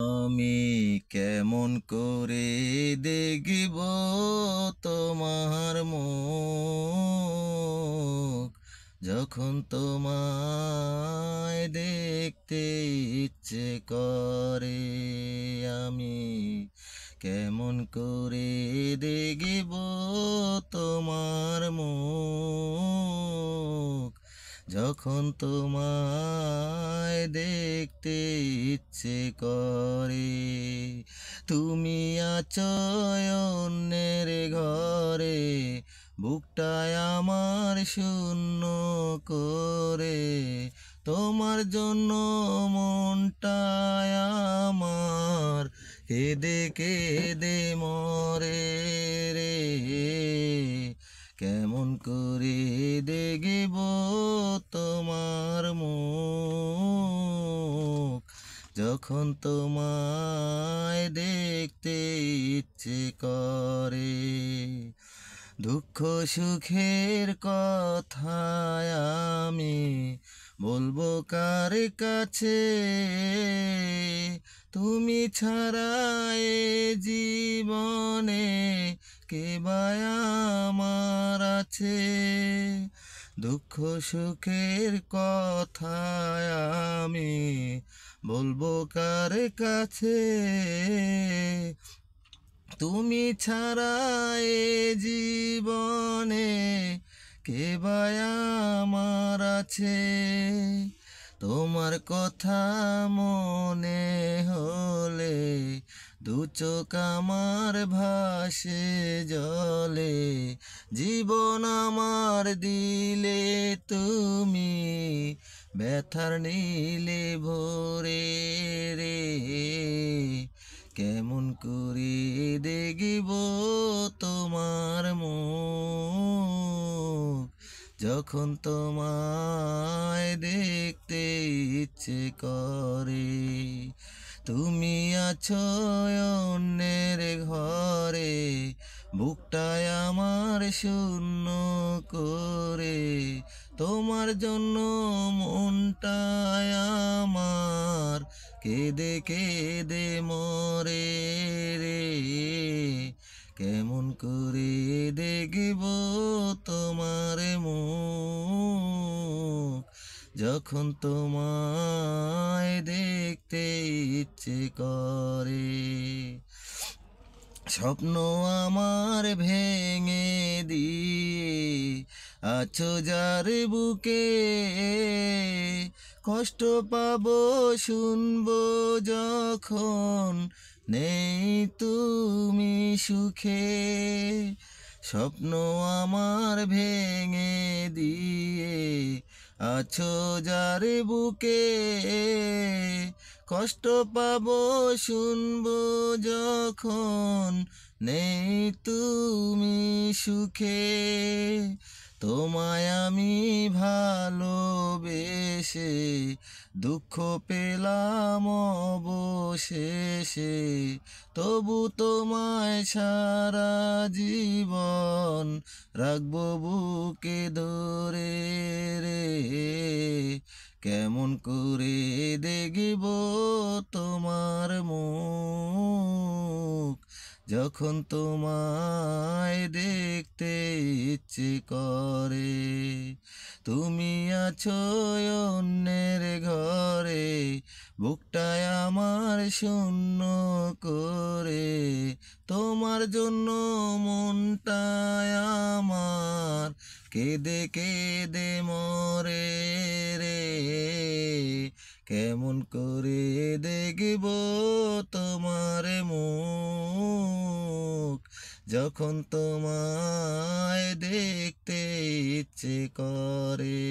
আমি কেমন করে দেখিব তোমার মুখ, যখন তোমায় দেখতে ইচ্ছে করে। আমি কেমন করে দেখিব তোমার মুখ, যখন তোমায় দেখতে ইচ্ছে করে। তুমি আছো অন্যের ঘরে, বুকটায় আমার শূন্য করে। তোমার জন্য মনটায় আমার কেঁদে কেঁদে মরে রে। কেমন করে দেখিব তোমার মুখ, যখন তোমায় দেখতে ইচ্ছে করে। দুঃখ সুখের কথায় আমি বলবো কার কাছে, তুমি ছাড়া এ জীবনে কে বা আমার আছে। দুঃখ সুখের কথায় আমি বলবো কার কাছে, তুমি ছাড়া এ জীবনে কে বা আমার আছে। তোমার কথা মনে হলে দু চোখ আমার ভাসে জলে। জীবন আমার দিলে তুমি ব্যথার নীলে ভরে রে। কেমন করে দেখিব তোমার মুখ, যখন তোমায় দেখতে ইচ্ছে করে। তুমি আছো অন্যের ঘরে, বুকটায় আমার শূন্য করে। তোমার জন্য মনটায় আমার কেঁদে কেঁদে মরে রে। কেমন করে দেখিব তোমার মুখ, যখন তোমায় দেখতে ইচ্ছে করে। স্বপ্ন আমার ভেঙে দিয়ে আছো যার বুকে, কষ্ট পাবো শুনবো যখন নেই তুমি সুখে। স্বপ্ন আমার ভেঙে দিয়ে আছো যার বুকে, কষ্ট পাবো শুনবো যখন নেই তুমি সুখে। তোমায় আমি ভালোবেসে দুঃখ পেলাম অবশেষে, তবু তোমায় সারা জীবন রাখবো বুকে ধরে রে। কেমন করে দেখিব তোমার মুখ, যখন তোমায় দেখতে ইচ্ছে করে। তুমি আছো অন্যের ঘরে, বুকটায় আমার শূন্য করে। তোমার জন্য মনটায় আমার কেঁদে কেঁদে মরে রে। কেমন করে দেখিব তোমার মুখ, যখন তোমায় দেখতে ইচ্ছে করে।